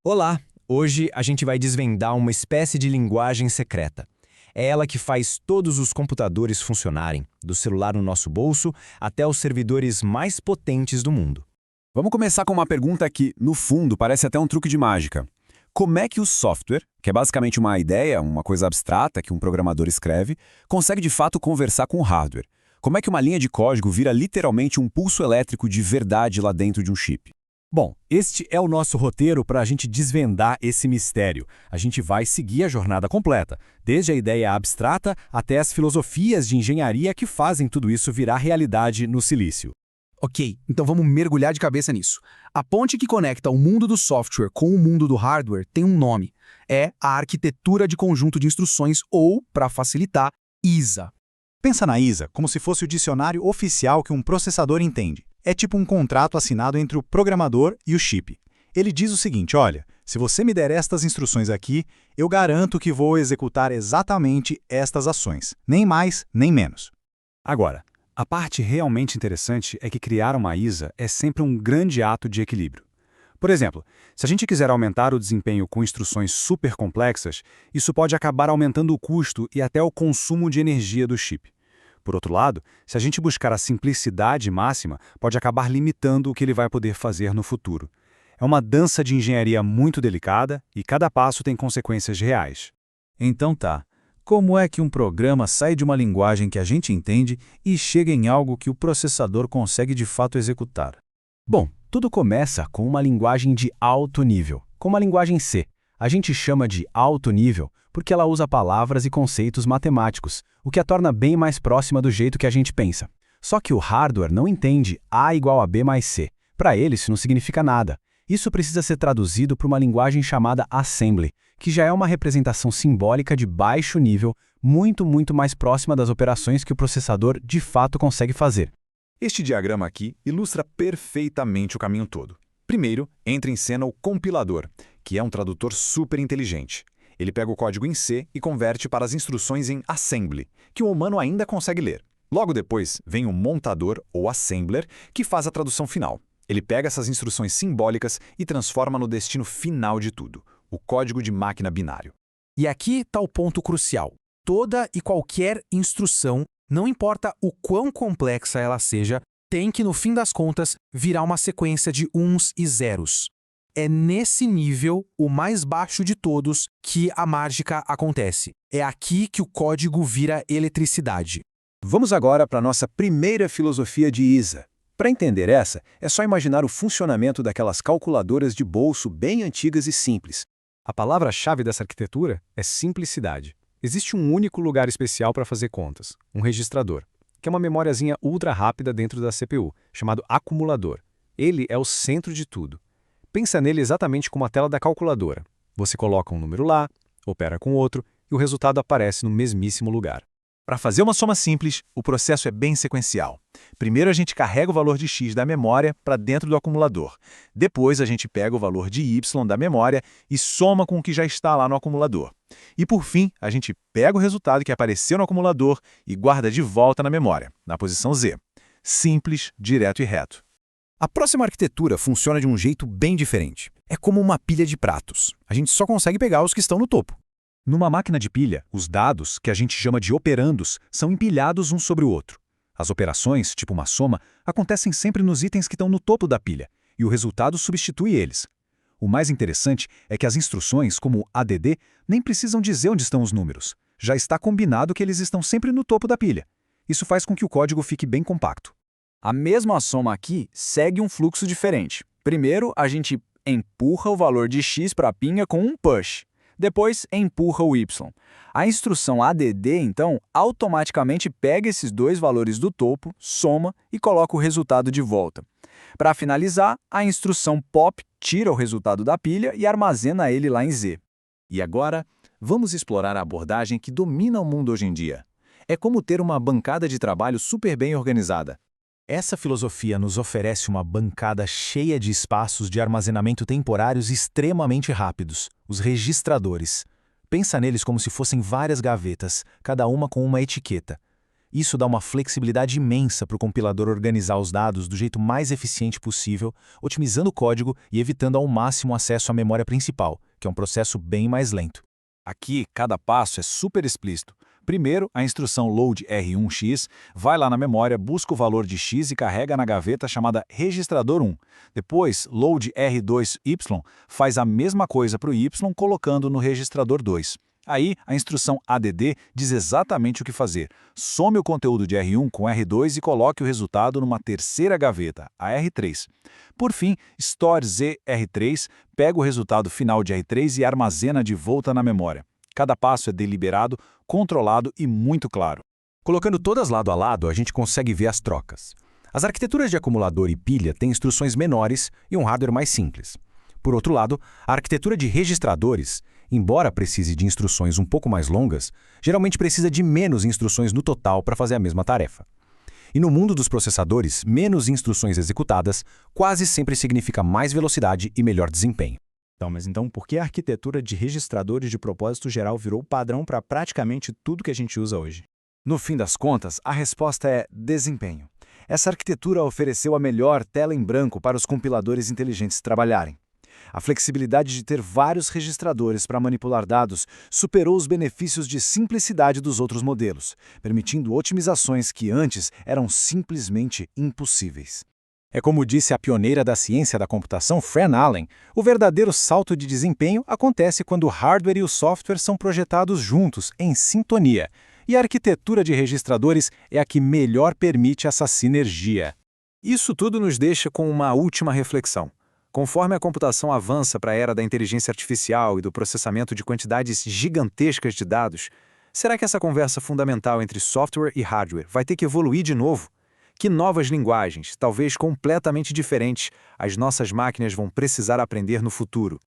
Olá! Hoje a gente vai desvendar uma espécie de linguagem secreta. É ela que faz todos os computadores funcionarem, do celular no nosso bolso até os servidores mais potentes do mundo. Vamos começar com uma pergunta que, no fundo, parece até um truque de mágica. Como é que o software, que é basicamente uma ideia, uma coisa abstrata que um programador escreve, consegue de fato conversar com o hardware? Como é que uma linha de código vira literalmente um pulso elétrico de verdade lá dentro de um chip? Bom, este é o nosso roteiro para a gente desvendar esse mistério. A gente vai seguir a jornada completa, desde a ideia abstrata até as filosofias de engenharia que fazem tudo isso virar realidade no silício. Ok, então vamos mergulhar de cabeça nisso. A ponte que conecta o mundo do software com o mundo do hardware tem um nome. É a arquitetura de conjunto de instruções ou, para facilitar, ISA. Pensa na ISA como se fosse o dicionário oficial que um processador entende. É tipo um contrato assinado entre o programador e o chip. Ele diz o seguinte, olha, se você me der estas instruções aqui, eu garanto que vou executar exatamente estas ações. Nem mais, nem menos. Agora, a parte realmente interessante é que criar uma ISA é sempre um grande ato de equilíbrio. Por exemplo, se a gente quiser aumentar o desempenho com instruções super complexas, isso pode acabar aumentando o custo e até o consumo de energia do chip. Por outro lado, se a gente buscar a simplicidade máxima, pode acabar limitando o que ele vai poder fazer no futuro. É uma dança de engenharia muito delicada e cada passo tem consequências reais. Então tá. Como é que um programa sai de uma linguagem que a gente entende e chega em algo que o processador consegue de fato executar? Bom, tudo começa com uma linguagem de alto nível, como a linguagem C. A gente chama de alto nível porque ela usa palavras e conceitos matemáticos, o que a torna bem mais próxima do jeito que a gente pensa. Só que o hardware não entende A igual a B mais C. Para ele, isso não significa nada. Isso precisa ser traduzido para uma linguagem chamada assembly, que já é uma representação simbólica de baixo nível, muito mais próxima das operações que o processador de fato consegue fazer. Este diagrama aqui ilustra perfeitamente o caminho todo. Primeiro, entra em cena o compilador, que é um tradutor super inteligente. Ele pega o código em C e converte para as instruções em assembly, que o humano ainda consegue ler. Logo depois, vem o montador, ou assembler, que faz a tradução final. Ele pega essas instruções simbólicas e transforma no destino final de tudo, o código de máquina binário. E aqui está o ponto crucial. Toda e qualquer instrução, não importa o quão complexa ela seja, tem que, no fim das contas, virar uma sequência de uns e zeros. É nesse nível, o mais baixo de todos, que a mágica acontece. É aqui que o código vira eletricidade. Vamos agora para a nossa primeira filosofia de ISA. Para entender essa, é só imaginar o funcionamento daquelas calculadoras de bolso bem antigas e simples. A palavra-chave dessa arquitetura é simplicidade. Existe um único lugar especial para fazer contas, um registrador, que é uma memóriazinha ultra rápida dentro da CPU, chamado acumulador. Ele é o centro de tudo. Pensa nele exatamente como a tela da calculadora. Você coloca um número lá, opera com outro e o resultado aparece no mesmíssimo lugar. Para fazer uma soma simples, o processo é bem sequencial. Primeiro a gente carrega o valor de x da memória para dentro do acumulador. Depois a gente pega o valor de y da memória e soma com o que já está lá no acumulador. E por fim, a gente pega o resultado que apareceu no acumulador e guarda de volta na memória, na posição z. Simples, direto e reto. A próxima arquitetura funciona de um jeito bem diferente. É como uma pilha de pratos. A gente só consegue pegar os que estão no topo. Numa máquina de pilha, os dados, que a gente chama de operandos, são empilhados um sobre o outro. As operações, tipo uma soma, acontecem sempre nos itens que estão no topo da pilha, e o resultado substitui eles. O mais interessante é que as instruções, como ADD, nem precisam dizer onde estão os números. Já está combinado que eles estão sempre no topo da pilha. Isso faz com que o código fique bem compacto. A mesma soma aqui segue um fluxo diferente. Primeiro, a gente empurra o valor de x para a pinha com um push. Depois, empurra o y. A instrução ADD, então, automaticamente pega esses dois valores do topo, soma e coloca o resultado de volta. Para finalizar, a instrução POP tira o resultado da pilha e armazena ele lá em Z. E agora, vamos explorar a abordagem que domina o mundo hoje em dia. É como ter uma bancada de trabalho super bem organizada. Essa filosofia nos oferece uma bancada cheia de espaços de armazenamento temporários extremamente rápidos, os registradores. Pensa neles como se fossem várias gavetas, cada uma com uma etiqueta. Isso dá uma flexibilidade imensa para o compilador organizar os dados do jeito mais eficiente possível, otimizando o código e evitando ao máximo acesso à memória principal, que é um processo bem mais lento. Aqui, cada passo é super explícito. Primeiro, a instrução load R1x vai lá na memória, busca o valor de x e carrega na gaveta chamada registrador 1. Depois, load R2y faz a mesma coisa para o y, colocando no registrador 2. Aí, a instrução add diz exatamente o que fazer. Some o conteúdo de R1 com R2 e coloque o resultado numa terceira gaveta, a R3. Por fim, store z R3, pega o resultado final de R3 e armazena de volta na memória. Cada passo é deliberado, controlado e muito claro. Colocando todas lado a lado, a gente consegue ver as trocas. As arquiteturas de acumulador e pilha têm instruções menores e um hardware mais simples. Por outro lado, a arquitetura de registradores, embora precise de instruções um pouco mais longas, geralmente precisa de menos instruções no total para fazer a mesma tarefa. E no mundo dos processadores, menos instruções executadas quase sempre significa mais velocidade e melhor desempenho. Então, por que a arquitetura de registradores de propósito geral virou padrão para praticamente tudo que a gente usa hoje? No fim das contas, a resposta é desempenho. Essa arquitetura ofereceu a melhor tela em branco para os compiladores inteligentes trabalharem. A flexibilidade de ter vários registradores para manipular dados superou os benefícios de simplicidade dos outros modelos, permitindo otimizações que antes eram simplesmente impossíveis. É como disse a pioneira da ciência da computação, Fran Allen, o verdadeiro salto de desempenho acontece quando o hardware e o software são projetados juntos, em sintonia, e a arquitetura de registradores é a que melhor permite essa sinergia. Isso tudo nos deixa com uma última reflexão. Conforme a computação avança para a era da inteligência artificial e do processamento de quantidades gigantescas de dados, será que essa conversa fundamental entre software e hardware vai ter que evoluir de novo? Que novas linguagens, talvez completamente diferentes, as nossas máquinas vão precisar aprender no futuro?